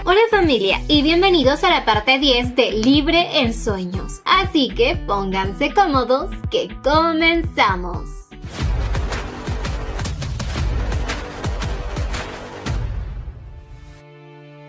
Hola familia y bienvenidos a la parte 10 de Libre en Sueños. Así que pónganse cómodos que comenzamos.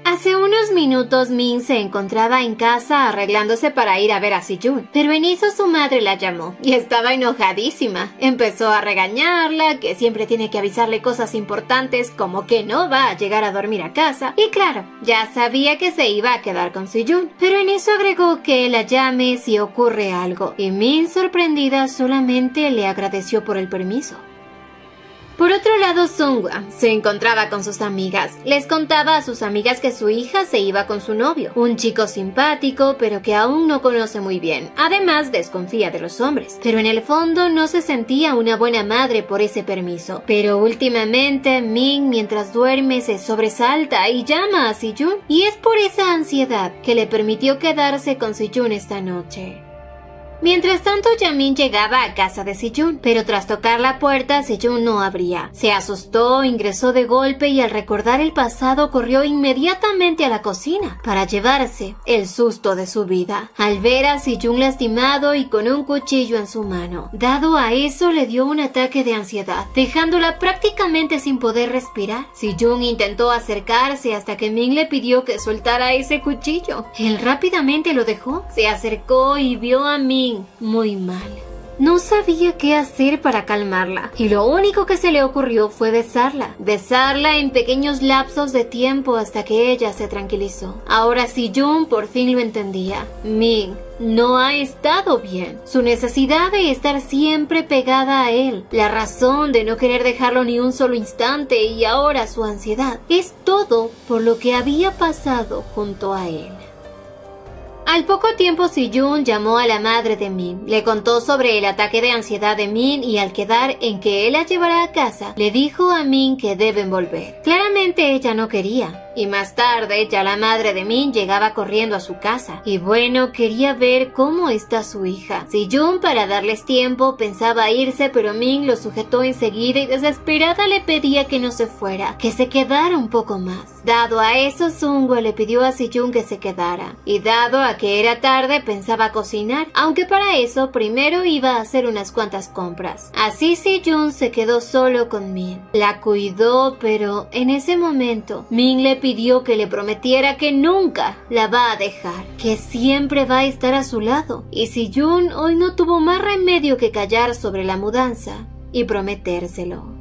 Hace unos minutos Min se encontraba en casa arreglándose para ir a ver a Si-Jun, pero en eso su madre la llamó y estaba enojadísima. Empezó a regañarla, que siempre tiene que avisarle cosas importantes como que no va a llegar a dormir a casa, y claro, ya sabía que se iba a quedar con Si-Jun, pero en eso agregó que la llame si ocurre algo, y Min, sorprendida, solamente le agradeció por el permiso. Por otro lado, Sunghwa se encontraba con sus amigas. Les contaba a sus amigas que su hija se iba con su novio, un chico simpático pero que aún no conoce muy bien. Además, desconfía de los hombres, pero en el fondo no se sentía una buena madre por ese permiso. Pero últimamente, Min, mientras duerme, se sobresalta y llama a Si-Jun, y es por esa ansiedad que le permitió quedarse con Si-Jun esta noche. Mientras tanto, Jamin llegaba a casa de Si-Jun, pero tras tocar la puerta, Si-Jun no abría. Se asustó, ingresó de golpe y al recordar el pasado corrió inmediatamente a la cocina para llevarse el susto de su vida al ver a Si-Jun lastimado y con un cuchillo en su mano. Dado a eso, le dio un ataque de ansiedad, dejándola prácticamente sin poder respirar. Si-Jun intentó acercarse hasta que Min le pidió que soltara ese cuchillo. Él rápidamente lo dejó, se acercó y vio a Min muy mal. No sabía qué hacer para calmarla, y lo único que se le ocurrió fue besarla en pequeños lapsos de tiempo hasta que ella se tranquilizó. Ahora Si-Jun por fin lo entendía. Min no ha estado bien. Su necesidad de estar siempre pegada a él, la razón de no querer dejarlo ni un solo instante y ahora su ansiedad, es todo por lo que había pasado junto a él. Al poco tiempo, Si-Jun llamó a la madre de Min, le contó sobre el ataque de ansiedad de Min y al quedar en que él la llevará a casa, le dijo a Min que deben volver. Claramente ella no quería, y más tarde ya la madre de Min llegaba corriendo a su casa, y bueno, quería ver cómo está su hija. Si-Jun, para darles tiempo, pensaba irse, pero Min lo sujetó enseguida y desesperada le pedía que no se fuera, que se quedara un poco más. Dado a eso, Sunghwa le pidió a Si-Jun que se quedara, y dado a que era tarde pensaba cocinar, aunque para eso primero iba a hacer unas cuantas compras. Así Si-Jun se quedó solo con Min. La cuidó, pero en ese momento Min le pidió que le prometiera que nunca la va a dejar, que siempre va a estar a su lado, y Si-Jun hoy no tuvo más remedio que callar sobre la mudanza y prometérselo.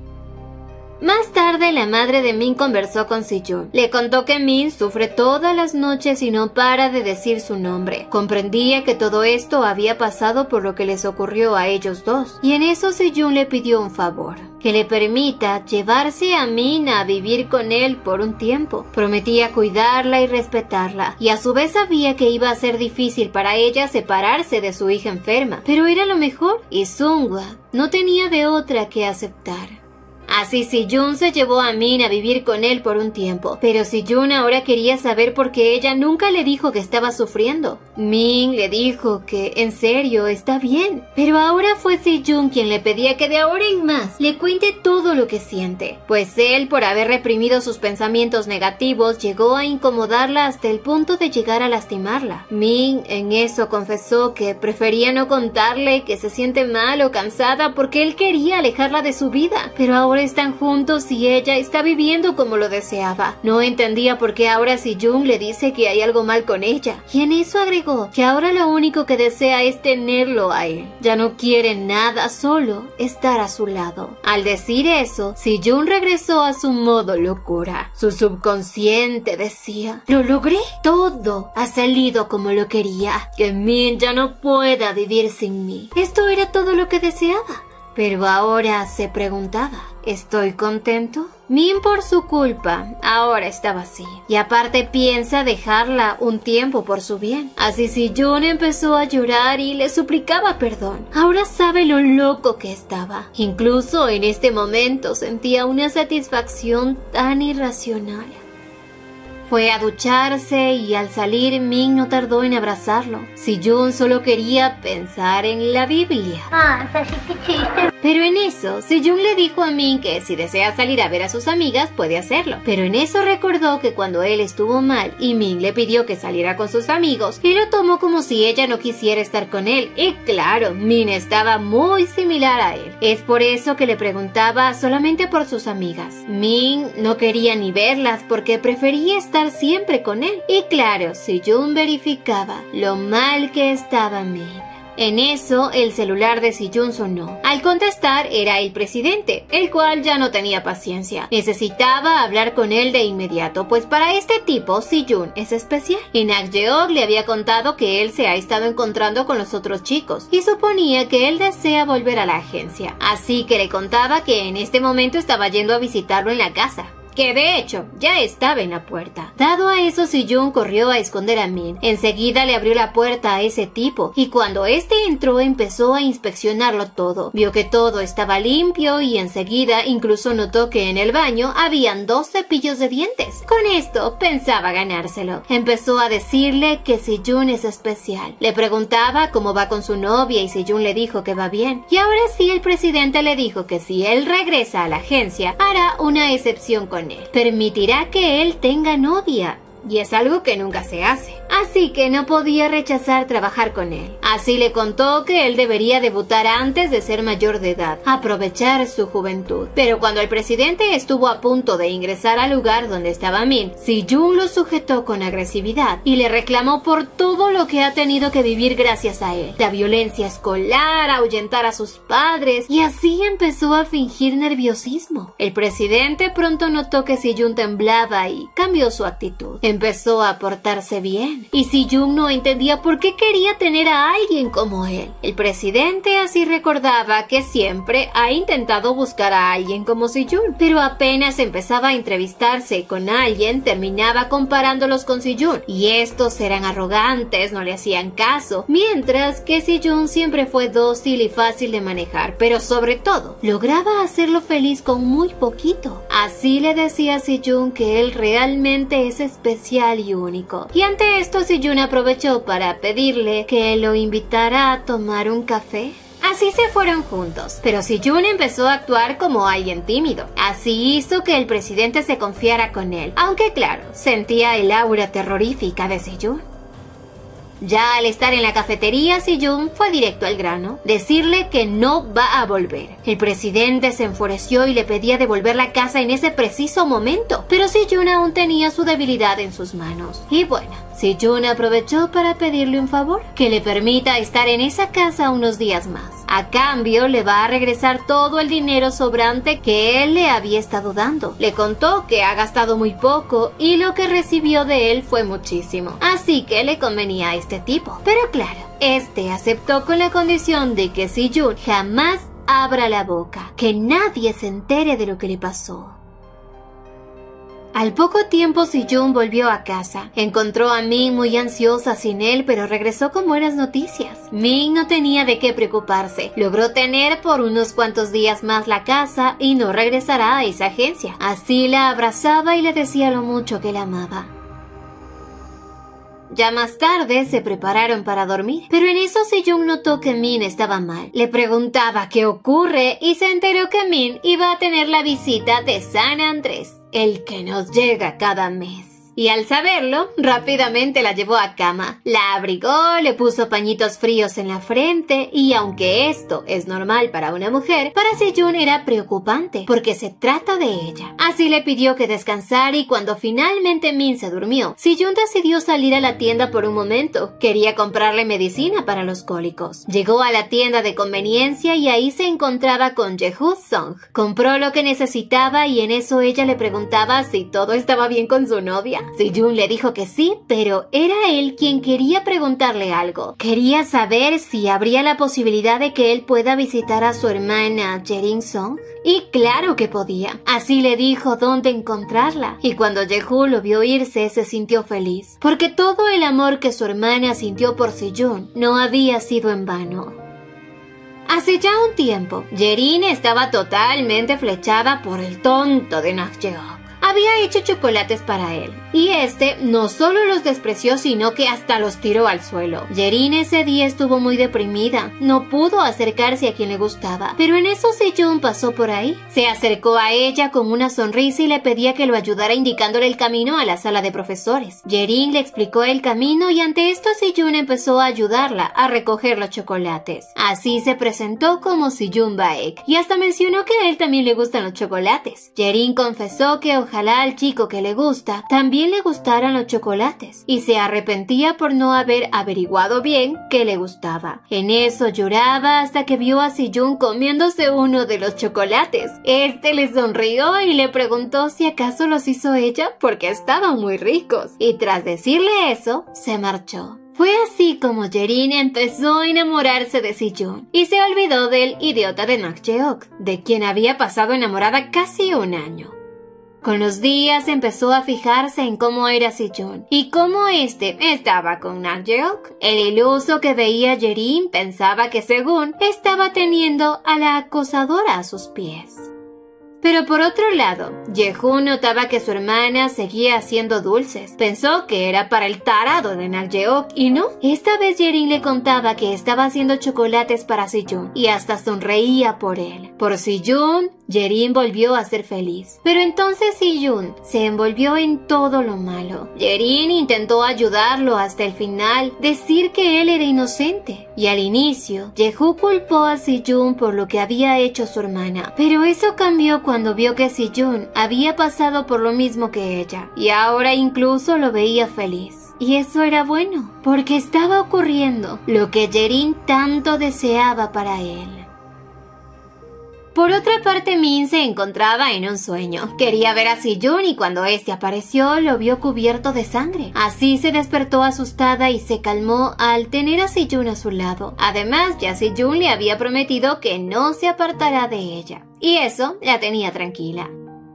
Más tarde, la madre de Min conversó con Si-Jun. Le contó que Min sufre todas las noches y no para de decir su nombre. Comprendía que todo esto había pasado por lo que les ocurrió a ellos dos. Y en eso Si-Jun le pidió un favor, que le permita llevarse a Min a vivir con él por un tiempo. Prometía cuidarla y respetarla, y a su vez sabía que iba a ser difícil para ella separarse de su hija enferma, pero era lo mejor, y Sunghwa no tenía de otra que aceptar. Así Si-Jun se llevó a Min a vivir con él por un tiempo, pero Si-Jun ahora quería saber por qué ella nunca le dijo que estaba sufriendo. Min le dijo que en serio está bien, pero ahora fue Si-Jun quien le pedía que de ahora en más le cuente todo lo que siente, pues él, por haber reprimido sus pensamientos negativos, llegó a incomodarla hasta el punto de llegar a lastimarla. Min en eso confesó que prefería no contarle que se siente mal o cansada porque él quería alejarla de su vida, pero ahora están juntos y ella está viviendo como lo deseaba. No entendía por qué ahora Si-Jun le dice que hay algo mal con ella, y en eso agregó que ahora lo único que desea es tenerlo a él. Ya no quiere nada, solo estar a su lado. Al decir eso, Si-Jun regresó a su modo locura. Su subconsciente decía: lo logré, todo ha salido como lo quería, que Min ya no pueda vivir sin mí. Esto era todo lo que deseaba. Pero ahora se preguntaba: ¿estoy contento? Min, por su culpa, ahora está vacío. Y aparte piensa dejarla un tiempo por su bien. Así Si-Jun empezó a llorar y le suplicaba perdón. Ahora sabe lo loco que estaba. Incluso en este momento sentía una satisfacción tan irracional. Fue a ducharse y al salir Min no tardó en abrazarlo. Si-Jun solo quería pensar en la Biblia. Ah, esa sí que chiste. Pero en eso, Sejun le dijo a Min que si desea salir a ver a sus amigas puede hacerlo. Pero en eso recordó que cuando él estuvo mal y Min le pidió que saliera con sus amigos, él lo tomó como si ella no quisiera estar con él. Y claro, Min estaba muy similar a él. Es por eso que le preguntaba solamente por sus amigas. Min no quería ni verlas porque prefería estar siempre con él. Y claro, Sejun verificaba lo mal que estaba Min. En eso, el celular de Sejun sonó. Al contestar, era el presidente, el cual ya no tenía paciencia. Necesitaba hablar con él de inmediato, pues para este tipo, Sejun es especial. Y Nakjeok le había contado que él se ha estado encontrando con los otros chicos y suponía que él desea volver a la agencia. Así que le contaba que en este momento estaba yendo a visitarlo en la casa, que de hecho ya estaba en la puerta. Dado a eso, Sejun corrió a esconder a Min. Enseguida le abrió la puerta a ese tipo y cuando este entró empezó a inspeccionarlo todo. Vio que todo estaba limpio y enseguida incluso notó que en el baño habían 2 cepillos de dientes. Con esto pensaba ganárselo. Empezó a decirle que Sejun es especial. Le preguntaba cómo va con su novia y Sejun le dijo que va bien. Y ahora sí, el presidente le dijo que si él regresa a la agencia hará una excepción con él. Permitirá que él tenga novia. Y es algo que nunca se hace. Así que no podía rechazar trabajar con él. Así le contó que él debería debutar antes de ser mayor de edad, aprovechar su juventud. Pero cuando el presidente estuvo a punto de ingresar al lugar donde estaba Min, Sejun lo sujetó con agresividad y le reclamó por todo lo que ha tenido que vivir gracias a él. La violencia escolar, ahuyentar a sus padres, y así empezó a fingir nerviosismo. El presidente pronto notó que Sejun temblaba y cambió su actitud. Empezó a portarse bien. Y Sejun no entendía por qué quería tener a alguien como él. El presidente así recordaba que siempre ha intentado buscar a alguien como Sejun, pero apenas empezaba a entrevistarse con alguien, terminaba comparándolos con Sejun. Y estos eran arrogantes, no le hacían caso, mientras que Sejun siempre fue dócil y fácil de manejar, pero sobre todo, lograba hacerlo feliz con muy poquito. Así le decía a Sejun que él realmente es especial y único. Y ante esto, Sejun aprovechó para pedirle que lo invitara a tomar un café. Así se fueron juntos, pero Sejun empezó a actuar como alguien tímido. Así hizo que el presidente se confiara con él, aunque claro, sentía el aura terrorífica de Sejun. Ya al estar en la cafetería, Sejun fue directo al grano, decirle que no va a volver. El presidente se enfureció y le pedía devolver la casa en ese preciso momento, pero Sejun aún tenía su debilidad en sus manos. Y bueno, Sejun aprovechó para pedirle un favor, que le permita estar en esa casa unos días más. A cambio, le va a regresar todo el dinero sobrante que él le había estado dando. Le contó que ha gastado muy poco y lo que recibió de él fue muchísimo. Así que le convenía a este tipo. Pero claro, este aceptó con la condición de que Sejun jamás abra la boca, que nadie se entere de lo que le pasó. Al poco tiempo, Sejun volvió a casa. Encontró a Min muy ansiosa sin él, pero regresó con buenas noticias. Min no tenía de qué preocuparse. Logró tener por unos cuantos días más la casa y no regresará a esa agencia. Así la abrazaba y le decía lo mucho que la amaba. Ya más tarde se prepararon para dormir, pero en eso Sejun notó que Min estaba mal. Le preguntaba qué ocurre y se enteró que Min iba a tener la visita de San Andrés, el que nos llega cada mes. Y al saberlo, rápidamente la llevó a cama, la abrigó, le puso pañitos fríos en la frente y aunque esto es normal para una mujer, para Sejun era preocupante porque se trata de ella. Así le pidió que descansara y cuando finalmente Min se durmió, Sejun decidió salir a la tienda por un momento. Quería comprarle medicina para los cólicos. Llegó a la tienda de conveniencia y ahí se encontraba con Jehoo Song. Compró lo que necesitaba y en eso ella le preguntaba si todo estaba bien con su novia. Sejun le dijo que sí, pero era él quien quería preguntarle algo. Quería saber si habría la posibilidad de que él pueda visitar a su hermana Jerin Song. Y claro que podía. Así le dijo dónde encontrarla. Y cuando Jehoo lo vio irse, se sintió feliz, porque todo el amor que su hermana sintió por Sejun no había sido en vano. Hace ya un tiempo, Jerin estaba totalmente flechada por el tonto de Nakjeok. había hecho chocolates para él, y este no solo los despreció, sino que hasta los tiró al suelo. Yerin ese día estuvo muy deprimida, no pudo acercarse a quien le gustaba, pero en eso Si-jun pasó por ahí. Se acercó a ella con una sonrisa y le pedía que lo ayudara indicándole el camino a la sala de profesores. Yerin le explicó el camino y ante esto Si-jun empezó a ayudarla a recoger los chocolates. Así se presentó como Si-jun Baek y hasta mencionó que a él también le gustan los chocolates. Yerin confesó que ojalá al chico que le gusta también le gustaran los chocolates y se arrepentía por no haber averiguado bien qué le gustaba. En eso lloraba hasta que vio a Si-jun comiéndose uno de los chocolates. Este le sonrió y le preguntó si acaso los hizo ella porque estaban muy ricos, y tras decirle eso, se marchó. Fue así como Yerin empezó a enamorarse de Si-jun y se olvidó del idiota de Nak-jeok, de quien había pasado enamorada casi un año. Con los días empezó a fijarse en cómo era Si-jun y cómo este estaba con Nak-jeok. El iluso que veía Yerin pensaba que según estaba teniendo a la acosadora a sus pies. Pero por otro lado, Ye-hoon notaba que su hermana seguía haciendo dulces. Pensó que era para el tarado de Nak-jeok y no. Esta vez Yerin le contaba que estaba haciendo chocolates para Si-jun y hasta sonreía por él. Por Si-jun, Yerin volvió a ser feliz. Pero entonces Si-jun se envolvió en todo lo malo. Yerin intentó ayudarlo hasta el final, decir que él era inocente. Y al inicio, Ye-hoon culpó a Si-jun por lo que había hecho su hermana. Pero eso cambió cuando vio que Si-jun había pasado por lo mismo que ella. Y ahora incluso lo veía feliz. Y eso era bueno, porque estaba ocurriendo lo que Yerin tanto deseaba para él. Por otra parte, Min se encontraba en un sueño. Quería ver a Si-jun y cuando este apareció lo vio cubierto de sangre. Así se despertó asustada y se calmó al tener a Si-jun a su lado. Además, ya Si-jun le había prometido que no se apartará de ella. Y eso la tenía tranquila.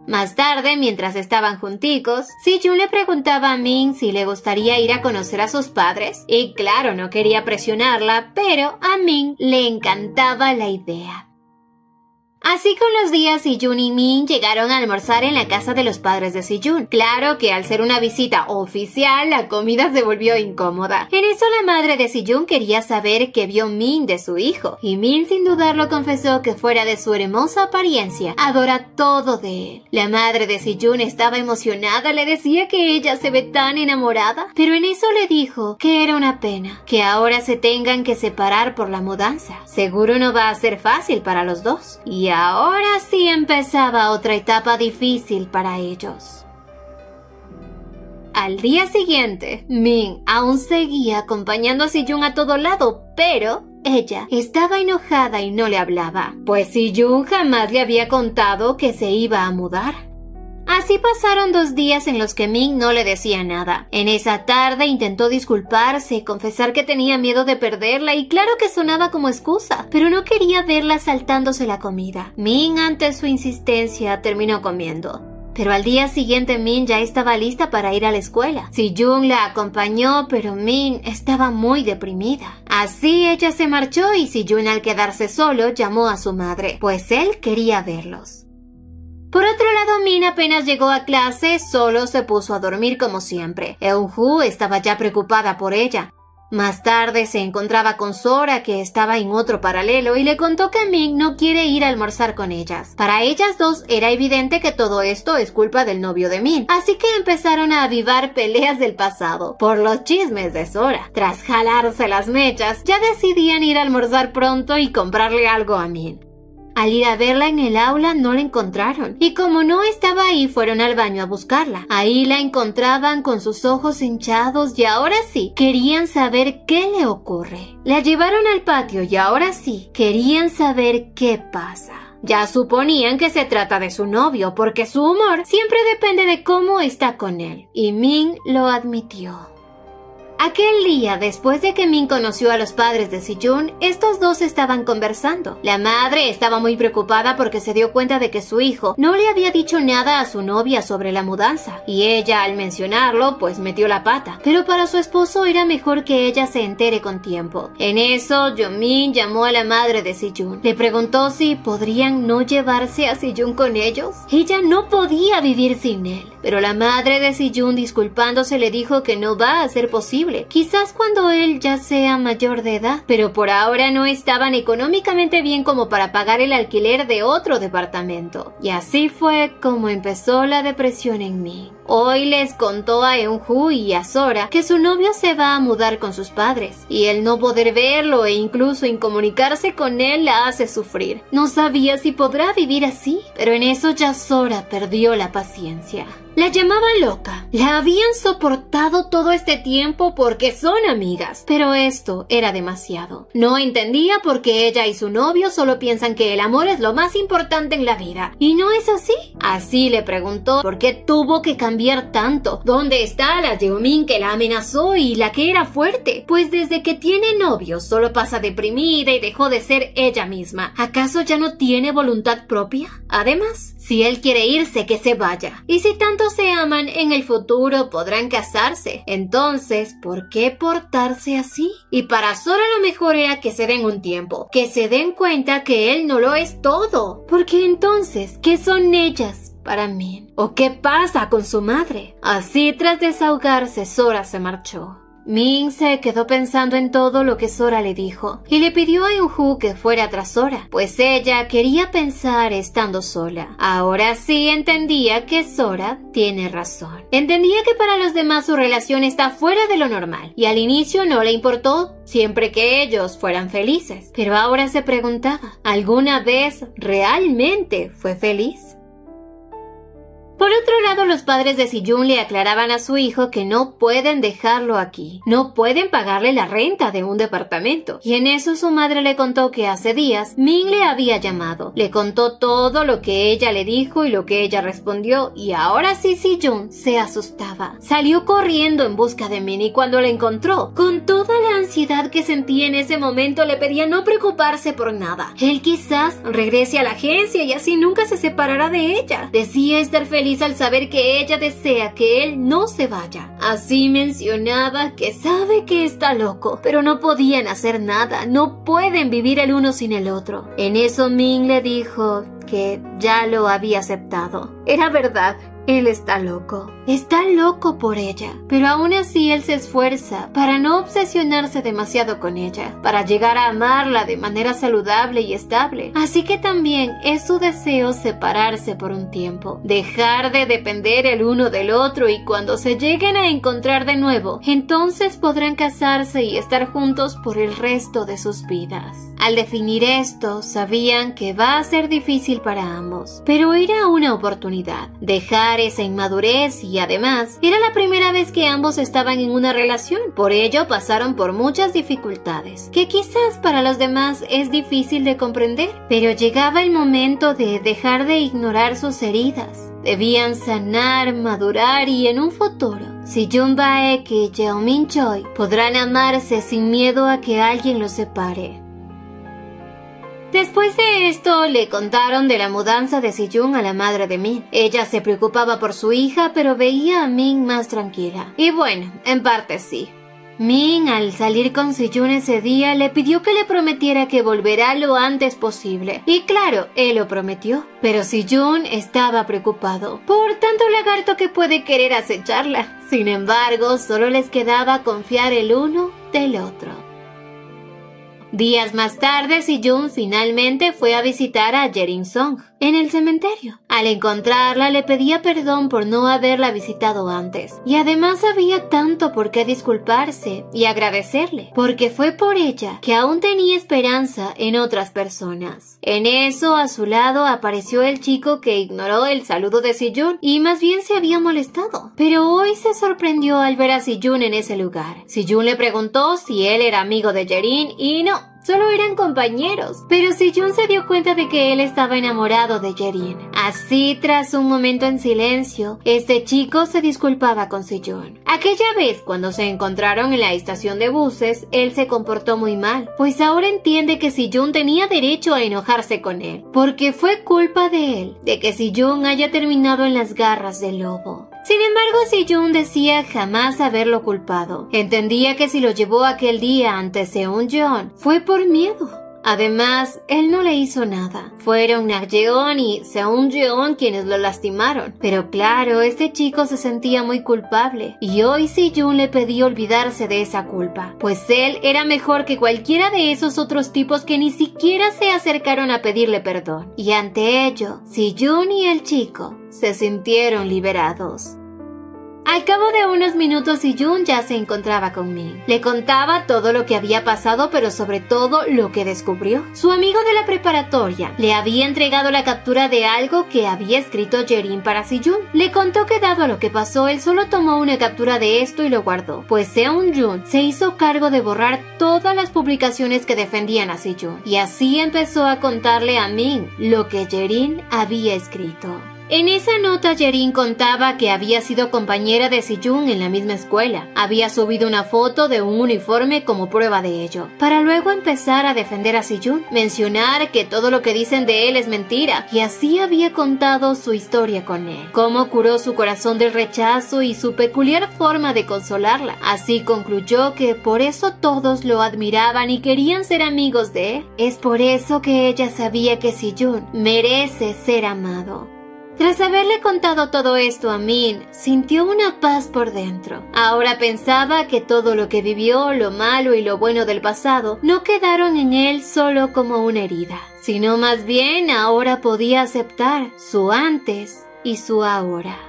Más tarde, mientras estaban junticos, Si-jun le preguntaba a Min si le gustaría ir a conocer a sus padres. Y claro, no quería presionarla, pero a Min le encantaba la idea. Así con los días, Si-jun y Min llegaron a almorzar en la casa de los padres de Si-jun. Claro que al ser una visita oficial, la comida se volvió incómoda. En eso la madre de Si-jun quería saber qué vio Min de su hijo. Y Min sin dudarlo confesó que fuera de su hermosa apariencia, adora todo de él. La madre de Si-jun estaba emocionada, le decía que ella se ve tan enamorada. Pero en eso le dijo que era una pena, que ahora se tengan que separar por la mudanza. Seguro no va a ser fácil para los dos. Y ahora sí empezaba otra etapa difícil para ellos. Al día siguiente, Min aún seguía acompañando a Si-jun a todo lado, pero ella estaba enojada y no le hablaba, pues Si-jun jamás le había contado que se iba a mudar. Así pasaron 2 días en los que Min no le decía nada. En esa tarde intentó disculparse, confesar que tenía miedo de perderla y claro que sonaba como excusa, pero no quería verla saltándose la comida. Min, ante su insistencia, terminó comiendo. Pero al día siguiente Min ya estaba lista para ir a la escuela. Si-jun la acompañó, pero Min estaba muy deprimida. Así ella se marchó y Si-jun al quedarse solo llamó a su madre, pues él quería verlos. Por otro lado, Min apenas llegó a clase, solo se puso a dormir como siempre. Eun-hoo estaba ya preocupada por ella. Más tarde se encontraba con Sora, que estaba en otro paralelo, y le contó que Min no quiere ir a almorzar con ellas. Para ellas dos era evidente que todo esto es culpa del novio de Min, así que empezaron a avivar peleas del pasado por los chismes de Sora. Tras jalarse las mechas, ya decidían ir a almorzar pronto y comprarle algo a Min. Al ir a verla en el aula no la encontraron y como no estaba ahí fueron al baño a buscarla. Ahí la encontraban con sus ojos hinchados y ahora sí querían saber qué le ocurre. La llevaron al patio y ahora sí querían saber qué pasa. Ya suponían que se trata de su novio porque su humor siempre depende de cómo está con él y Min lo admitió. Aquel día, después de que Min conoció a los padres de Si-jun, estos dos estaban conversando. La madre estaba muy preocupada porque se dio cuenta de que su hijo no le había dicho nada a su novia sobre la mudanza, y ella, al mencionarlo, pues metió la pata. Pero para su esposo era mejor que ella se entere con tiempo. En eso, Jong-min llamó a la madre de Si-jun. Le preguntó si podrían no llevarse a Si-jun con ellos. Ella no podía vivir sin él. Pero la madre de Si-jun, disculpándose, le dijo que no va a ser posible. Quizás cuando él ya sea mayor de edad. Pero por ahora no estaban económicamente bien como para pagar el alquiler de otro departamento. Y así fue como empezó la depresión en Min. Hoy les contó a Eun-woo y a Sora que su novio se va a mudar con sus padres, y el no poder verlo e incluso incomunicarse con él la hace sufrir. No sabía si podrá vivir así, pero en eso ya Sora perdió la paciencia. La llamaban loca. La habían soportado todo este tiempo porque son amigas, pero esto era demasiado. No entendía por qué ella y su novio solo piensan que el amor es lo más importante en la vida, y no es así. Así le preguntó por qué tuvo que cambiar tanto. ¿Dónde está la Yeomin que la amenazó y la que era fuerte? Pues desde que tiene novio solo pasa deprimida y dejó de ser ella misma. ¿Acaso ya no tiene voluntad propia? Además, si él quiere irse, que se vaya. Y si tanto se aman, en el futuro podrán casarse. Entonces, ¿por qué portarse así? Y para Sora lo mejor era que se den un tiempo, que se den cuenta que él no lo es todo. Porque entonces, ¿qué son ellas para Min? ¿O qué pasa con su madre? Así, tras desahogarse, Sora se marchó. Min se quedó pensando en todo lo que Sora le dijo y le pidió a Eun-woo que fuera tras Sora, pues ella quería pensar estando sola. Ahora sí entendía que Sora tiene razón. Entendía que para los demás su relación está fuera de lo normal y al inicio no le importó, siempre que ellos fueran felices. Pero ahora se preguntaba, ¿alguna vez realmente fue feliz? Por otro lado, los padres de Si-jun le aclaraban a su hijo que no pueden dejarlo aquí. No pueden pagarle la renta de un departamento. Y en eso su madre le contó que hace días Min le había llamado. Le contó todo lo que ella le dijo y lo que ella respondió. Y ahora sí Si-jun se asustaba. Salió corriendo en busca de Min y cuando la encontró, con toda la ansiedad que sentía en ese momento, le pedía no preocuparse por nada. Él quizás regrese a la agencia y así nunca se separará de ella. Decía estar feliz al saber que ella desea que él no se vaya. Así mencionaba que sabe que está loco, pero no podían hacer nada, no pueden vivir el uno sin el otro. En eso Min le dijo que ya lo había aceptado. Era verdad. Él está loco por ella, pero aún así él se esfuerza para no obsesionarse demasiado con ella, para llegar a amarla de manera saludable y estable. Así que también es su deseo separarse por un tiempo, dejar de depender el uno del otro y cuando se lleguen a encontrar de nuevo, entonces podrán casarse y estar juntos por el resto de sus vidas. Al definir esto, sabían que va a ser difícil para ambos, pero era una oportunidad. Dejar esa inmadurez y además era la primera vez que ambos estaban en una relación, por ello pasaron por muchas dificultades, que quizás para los demás es difícil de comprender, pero llegaba el momento de dejar de ignorar sus heridas. Debían sanar, madurar y en un futuro, Si-jun Baek y Jeong-min Choi podrán amarse sin miedo a que alguien los separe. Después de esto, le contaron de la mudanza de Si-jun a la madre de Min. Ella se preocupaba por su hija, pero veía a Min más tranquila. Y bueno, en parte sí. Min, al salir con Si-jun ese día, le pidió que le prometiera que volverá lo antes posible. Y claro, él lo prometió. Pero Si-jun estaba preocupado por tanto lagarto que puede querer acecharla. Sin embargo, solo les quedaba confiar el uno del otro. Días más tarde, Si-jun finalmente fue a visitar a Jerin-song en el cementerio. Al encontrarla, le pedía perdón por no haberla visitado antes. Y además había tanto por qué disculparse y agradecerle, porque fue por ella que aún tenía esperanza en otras personas. En eso, a su lado apareció el chico que ignoró el saludo de Si-jun y más bien se había molestado. Pero hoy se sorprendió al ver a Si-jun en ese lugar. Si-jun le preguntó si él era amigo de Jerin y no. Solo eran compañeros. Pero Sejun se dio cuenta de que él estaba enamorado de Yerin. Así, tras un momento en silencio, este chico se disculpaba con Sejun. Aquella vez, cuando se encontraron en la estación de buses, él se comportó muy mal, pues ahora entiende que Sejun tenía derecho a enojarse con él, porque fue culpa de él, de que Sejun haya terminado en las garras del lobo. Sin embargo, Sejun decía jamás haberlo culpado. Entendía que si lo llevó aquel día ante Seung-yeon fue por miedo. Además, él no le hizo nada. Fueron Nak-yeon y Seung-yeon quienes lo lastimaron. Pero claro, este chico se sentía muy culpable y hoy Sejun le pedía olvidarse de esa culpa, pues él era mejor que cualquiera de esos otros tipos que ni siquiera se acercaron a pedirle perdón. Y ante ello, Sejun y el chico se sintieron liberados. Al cabo de unos minutos, Sejun ya se encontraba con Min. Le contaba todo lo que había pasado, pero sobre todo lo que descubrió. Su amigo de la preparatoria le había entregado la captura de algo que había escrito Yerin para Sejun. Le contó que dado lo que pasó, él solo tomó una captura de esto y lo guardó, pues Seung-yeon se hizo cargo de borrar todas las publicaciones que defendían a Sejun. Y así empezó a contarle a Min lo que Yerin había escrito. En esa nota, Yerin contaba que había sido compañera de Sejun en la misma escuela. Había subido una foto de un uniforme como prueba de ello, para luego empezar a defender a Sejun, mencionar que todo lo que dicen de él es mentira, y así había contado su historia con él, cómo curó su corazón del rechazo y su peculiar forma de consolarla. Así concluyó que por eso todos lo admiraban y querían ser amigos de él. Es por eso que ella sabía que Sejun merece ser amado. Tras haberle contado todo esto a Min, sintió una paz por dentro. Ahora pensaba que todo lo que vivió, lo malo y lo bueno del pasado, no quedaron en él solo como una herida, sino más bien ahora podía aceptar su antes y su ahora.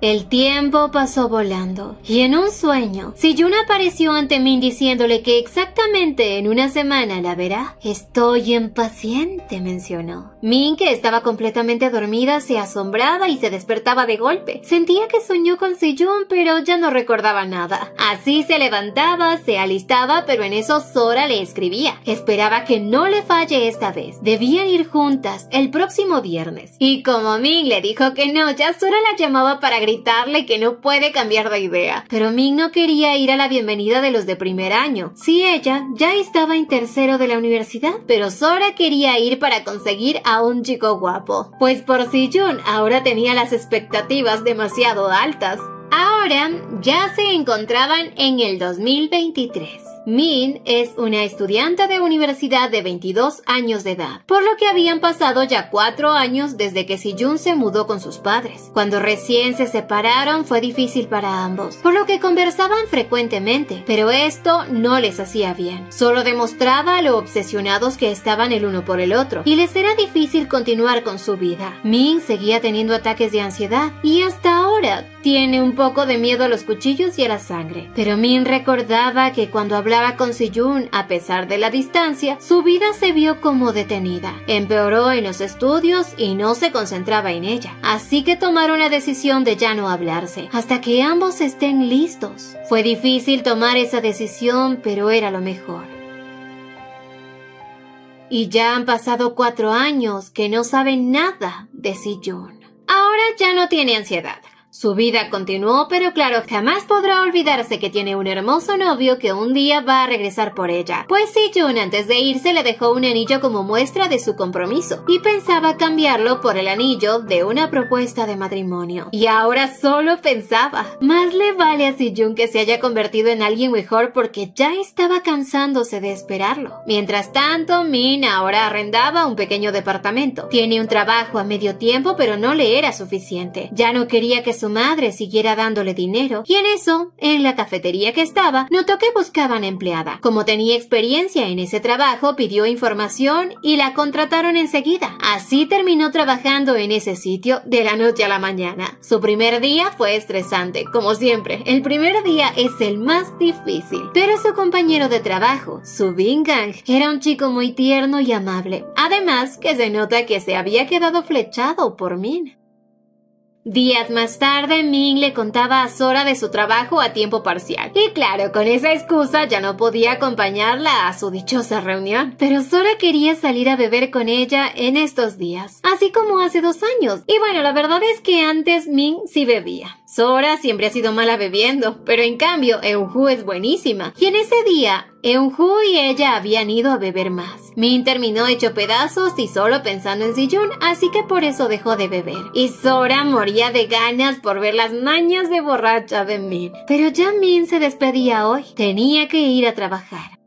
El tiempo pasó volando, y en un sueño, Sejun apareció ante Min diciéndole que exactamente en una semana la verá. «Estoy impaciente», mencionó. Min, que estaba completamente dormida, se asombraba y se despertaba de golpe. Sentía que soñó con Sejun, pero ya no recordaba nada. Así se levantaba, se alistaba, pero en eso Sora le escribía. Esperaba que no le falle esta vez. Debían ir juntas el próximo viernes. Y como Min le dijo que no, ya Sora la llamaba para gritarle que no puede cambiar de idea. Pero Min no quería ir a la bienvenida de los de primer año. Sí, ella ya estaba en tercero de la universidad, pero Sora quería ir para conseguir a un chico guapo. Pues por Sejun ahora tenía las expectativas demasiado altas. Ahora ya se encontraban en el 2023. Min es una estudiante de universidad de 22 años de edad, por lo que habían pasado ya 4 años desde que Sejun se mudó con sus padres. Cuando recién se separaron fue difícil para ambos, por lo que conversaban frecuentemente, pero esto no les hacía bien. Solo demostraba lo obsesionados que estaban el uno por el otro, y les era difícil continuar con su vida. Min seguía teniendo ataques de ansiedad, y hasta ahora tiene un poco de miedo a los cuchillos y a la sangre. Pero Min recordaba que cuando hablaba con Sejun, a pesar de la distancia, su vida se vio como detenida. Empeoró en los estudios y no se concentraba en ella. Así que tomaron la decisión de ya no hablarse, hasta que ambos estén listos. Fue difícil tomar esa decisión, pero era lo mejor. Y ya han pasado 4 años que no saben nada de Sejun. Ahora ya no tiene ansiedad. Su vida continuó, pero claro, jamás podrá olvidarse que tiene un hermoso novio que un día va a regresar por ella. Pues Sejun antes de irse le dejó un anillo como muestra de su compromiso y pensaba cambiarlo por el anillo de una propuesta de matrimonio. Y ahora solo pensaba, más le vale a Sejun que se haya convertido en alguien mejor porque ya estaba cansándose de esperarlo. Mientras tanto, Min ahora arrendaba un pequeño departamento. Tiene un trabajo a medio tiempo, pero no le era suficiente. Ya no quería que su madre siguiera dándole dinero, y en eso, en la cafetería que estaba, notó que buscaban empleada. Como tenía experiencia en ese trabajo, pidió información y la contrataron enseguida. Así terminó trabajando en ese sitio de la noche a la mañana. Su primer día fue estresante, como siempre. El primer día es el más difícil. Pero su compañero de trabajo, Subin Gang, era un chico muy tierno y amable. Además, que se nota que se había quedado flechado por Min. Días más tarde, Min le contaba a Sora de su trabajo a tiempo parcial. Y claro, con esa excusa ya no podía acompañarla a su dichosa reunión. Pero Sora quería salir a beber con ella en estos días, así como hace 2 años. Y bueno, la verdad es que antes Min sí bebía. Sora siempre ha sido mala bebiendo, pero en cambio Eunju es buenísima. Y en ese día, Eunju y ella habían ido a beber más. Min terminó hecho pedazos y solo pensando en Sijun, así que por eso dejó de beber. Y Sora moría de ganas por ver las mañas de borracha de Min. Pero ya Min se despedía hoy. Tenía que ir a trabajar.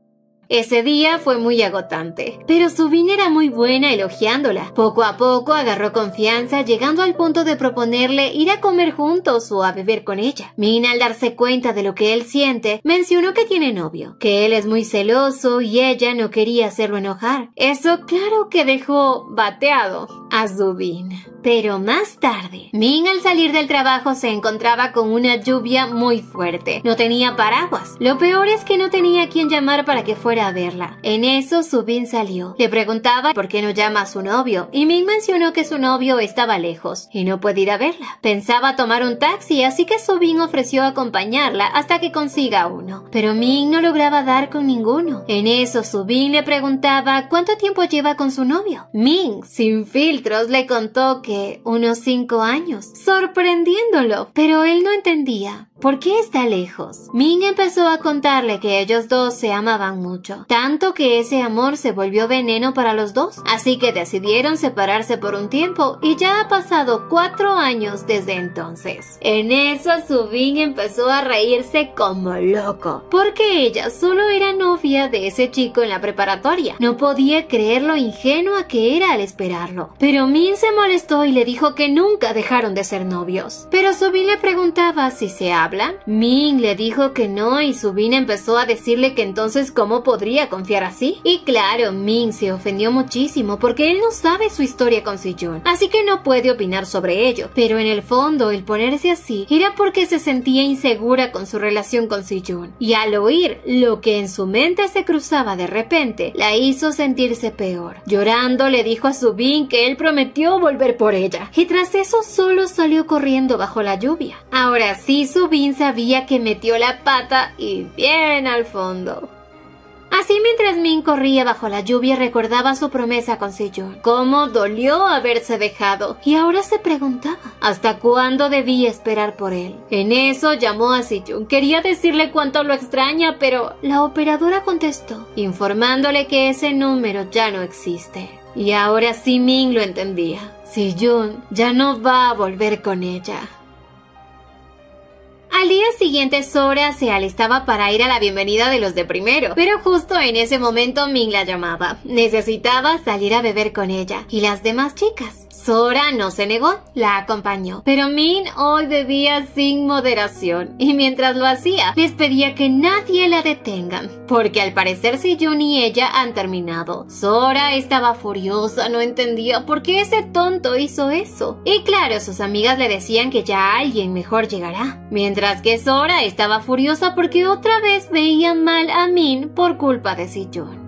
Ese día fue muy agotante, pero Subin era muy buena elogiándola. Poco a poco agarró confianza, llegando al punto de proponerle ir a comer juntos o a beber con ella. Min, al darse cuenta de lo que él siente, mencionó que tiene novio, que él es muy celoso y ella no quería hacerlo enojar. Eso claro que dejó bateado a Subin. Pero más tarde, Min al salir del trabajo se encontraba con una lluvia muy fuerte. No tenía paraguas. Lo peor es que no tenía a quien llamar para que fuera a verla. En eso Subin salió. Le preguntaba por qué no llama a su novio y Min mencionó que su novio estaba lejos y no puede ir a verla. Pensaba tomar un taxi, así que Subin ofreció acompañarla hasta que consiga uno. Pero Min no lograba dar con ninguno. En eso Subin le preguntaba cuánto tiempo lleva con su novio. Min, sin filtros, le contó que unos 5 años, sorprendiéndolo, pero él no entendía. ¿Por qué está lejos? Min empezó a contarle que ellos dos se amaban mucho, tanto que ese amor se volvió veneno para los dos, así que decidieron separarse por un tiempo y ya ha pasado 4 años desde entonces. En eso Subin empezó a reírse como loco, porque ella solo era novia de ese chico en la preparatoria. No podía creer lo ingenua que era al esperarlo, pero Min se molestó y le dijo que nunca dejaron de ser novios. Pero Subin le preguntaba si se hablan. Min le dijo que no y Subin empezó a decirle que entonces cómo podría confiar así. Y claro, Min se ofendió muchísimo porque él no sabe su historia con Sijun, así que no puede opinar sobre ello. Pero en el fondo el ponerse así era porque se sentía insegura con su relación con Sijun. Y al oír lo que en su mente se cruzaba de repente, la hizo sentirse peor. Llorando le dijo a Subin que él prometió volver por ella. Y tras eso solo salió corriendo bajo la lluvia. Ahora sí, Subin sabía que metió la pata y bien al fondo. Así mientras Min corría bajo la lluvia recordaba su promesa con Sejun. Cómo dolió haberse dejado y ahora se preguntaba hasta cuándo debía esperar por él. En eso llamó a Sejun. Quería decirle cuánto lo extraña, pero la operadora contestó, informándole que ese número ya no existe. Y ahora sí Min lo entendía. Sejun ya no va a volver con ella. Al día siguiente Sora se alistaba para ir a la bienvenida de los de primero, pero justo en ese momento Min la llamaba. Necesitaba salir a beber con ella y las demás chicas. Sora no se negó, la acompañó, pero Min hoy bebía sin moderación y mientras lo hacía les pedía que nadie la detengan, porque al parecer Sejun y ella han terminado. Sora estaba furiosa, no entendía por qué ese tonto hizo eso. Y claro, sus amigas le decían que ya alguien mejor llegará, mientras que Sora estaba furiosa porque otra vez veía mal a Min por culpa de Sejun.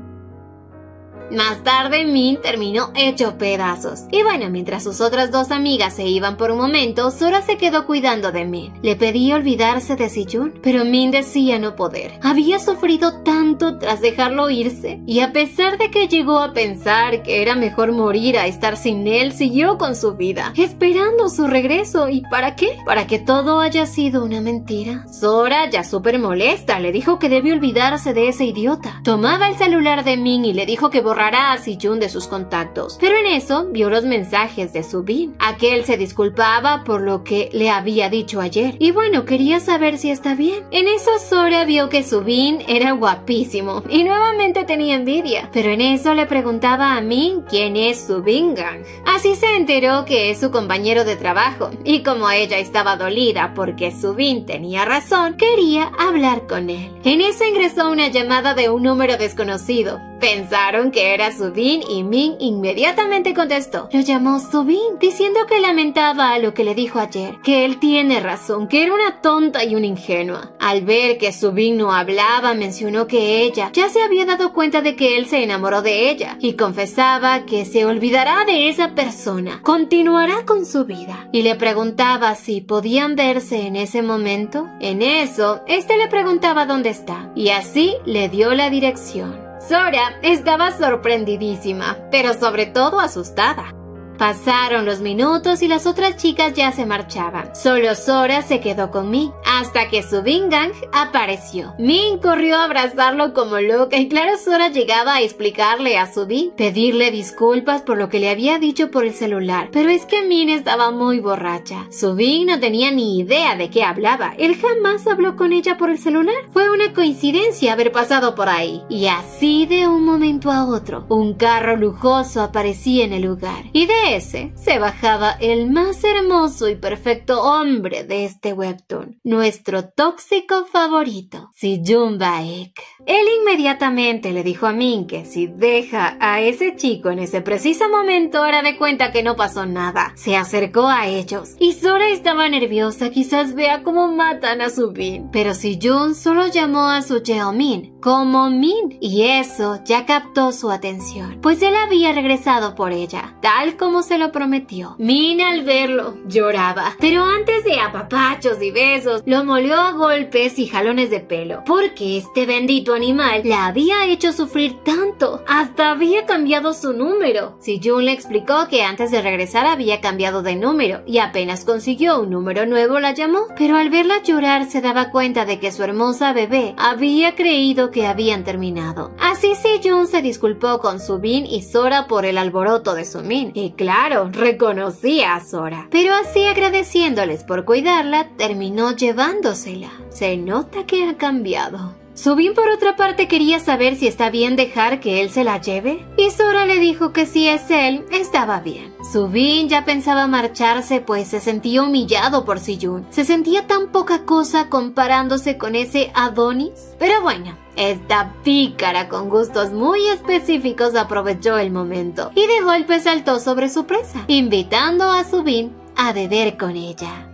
Más tarde Min terminó hecho pedazos. Y bueno, mientras sus otras 2 amigas se iban por un momento, Sora se quedó cuidando de Min. Le pedía olvidarse de Sejun, pero Min decía no poder. Había sufrido tanto tras dejarlo irse, y a pesar de que llegó a pensar que era mejor morir a estar sin él, siguió con su vida, esperando su regreso. ¿Y para qué? ¿Para que todo haya sido una mentira? Sora, ya súper molesta, le dijo que debe olvidarse de ese idiota. Tomaba el celular de Min y le dijo que borrará a Sejun de sus contactos, pero en eso vio los mensajes de Subin. Aquel se disculpaba por lo que le había dicho ayer y bueno, quería saber si está bien. En eso Sora vio que Subin era guapísimo y nuevamente tenía envidia, pero en eso le preguntaba a Min quién es Subin Gang. Así se enteró que es su compañero de trabajo y como ella estaba dolida porque Subin tenía razón, quería hablar con él. En eso ingresó una llamada de un número desconocido. Pensaron que era Subin y Min inmediatamente contestó. Lo llamó Subin, diciendo que lamentaba lo que le dijo ayer, que él tiene razón, que era una tonta y una ingenua. Al ver que Subin no hablaba, mencionó que ella ya se había dado cuenta de que él se enamoró de ella y confesaba que se olvidará de esa persona, continuará con su vida. Y le preguntaba si podían verse en ese momento. En eso, le preguntaba dónde está y así le dio la dirección. Sora estaba sorprendidísima, pero sobre todo asustada. Pasaron los minutos y las otras chicas ya se marchaban. Solo Sora se quedó con Min, hasta que Subin Gang apareció. Min corrió a abrazarlo como loca y claro, Sora llegaba a explicarle a Subin, pedirle disculpas por lo que le había dicho por el celular. Pero es que Min estaba muy borracha. Subin no tenía ni idea de qué hablaba. Él jamás habló con ella por el celular. Fue una coincidencia haber pasado por ahí. Y así de un momento a otro, un carro lujoso aparecía en el lugar. Y de ese se bajaba el más hermoso y perfecto hombre de este webtoon, nuestro tóxico favorito, Si-jun Baek. Él inmediatamente le dijo a Min que si deja a ese chico en ese preciso momento hará de cuenta que no pasó nada. Se acercó a ellos y Sora estaba nerviosa, quizás vea cómo matan a Subin. Pero Si-jun solo llamó a su Jeomin como Min y eso ya captó su atención, pues él había regresado por ella, tal como se lo prometió. Min al verlo lloraba, pero antes de apapachos y besos, lo molió a golpes y jalones de pelo, porque este bendito animal la había hecho sufrir tanto, hasta había cambiado su número. Si-jun le explicó que antes de regresar había cambiado de número y apenas consiguió un número nuevo la llamó, pero al verla llorar se daba cuenta de que su hermosa bebé había creído que habían terminado. Así Si-jun se disculpó con Subin y Sora por el alboroto de Subin, y claro, reconocía a Sora, pero así agradeciéndoles por cuidarla, terminó llevándosela. Se nota que ha cambiado. Subin por otra parte quería saber si está bien dejar que él se la lleve, y Sora le dijo que si es él, estaba bien. Subin ya pensaba marcharse pues se sentía humillado por Si-jun. Se sentía tan poca cosa comparándose con ese Adonis. Pero bueno, esta pícara con gustos muy específicos aprovechó el momento y de golpe saltó sobre su presa, invitando a Subin a beber con ella.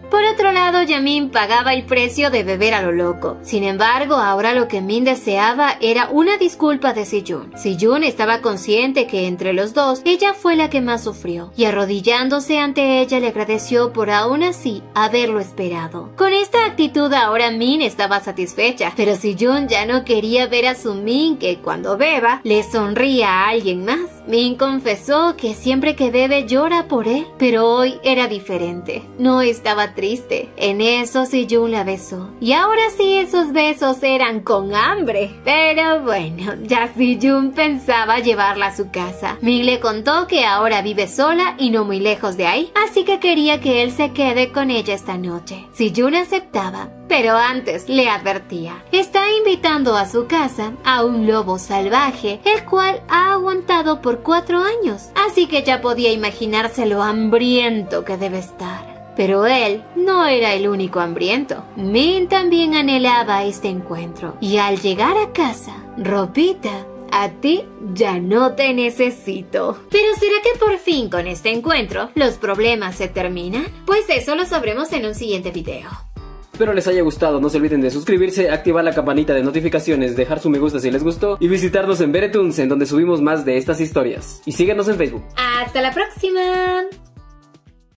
Por otro lado, Yamin pagaba el precio de beber a lo loco. Sin embargo, ahora lo que Min deseaba era una disculpa de Si-jun. Si-jun estaba consciente que entre los dos, ella fue la que más sufrió, y arrodillándose ante ella le agradeció por aún así haberlo esperado. Con esta actitud ahora Min estaba satisfecha, pero Si-jun ya no quería ver a su Min que cuando beba le sonría a alguien más. Min confesó que siempre que bebe llora por él, pero hoy era diferente. No estaba triste. En eso Si-jun la besó. Y ahora sí esos besos eran con hambre. Pero bueno, ya Si-jun pensaba llevarla a su casa. Min le contó que ahora vive sola y no muy lejos de ahí, así que quería que él se quede con ella esta noche. Si-jun aceptaba, pero antes le advertía. Está invitando a su casa a un lobo salvaje, el cual ha aguantado por 4 años, así que ya podía imaginarse lo hambriento que debe estar. Pero él no era el único hambriento. Min también anhelaba este encuentro. Y al llegar a casa, Ropita, a ti ya no te necesito. ¿Pero será que por fin con este encuentro los problemas se terminan? Pues eso lo sabremos en un siguiente video. Espero les haya gustado, no se olviden de suscribirse, activar la campanita de notificaciones, dejar su me gusta si les gustó y visitarnos en Veretoons, en donde subimos más de estas historias. Y síguenos en Facebook. ¡Hasta la próxima!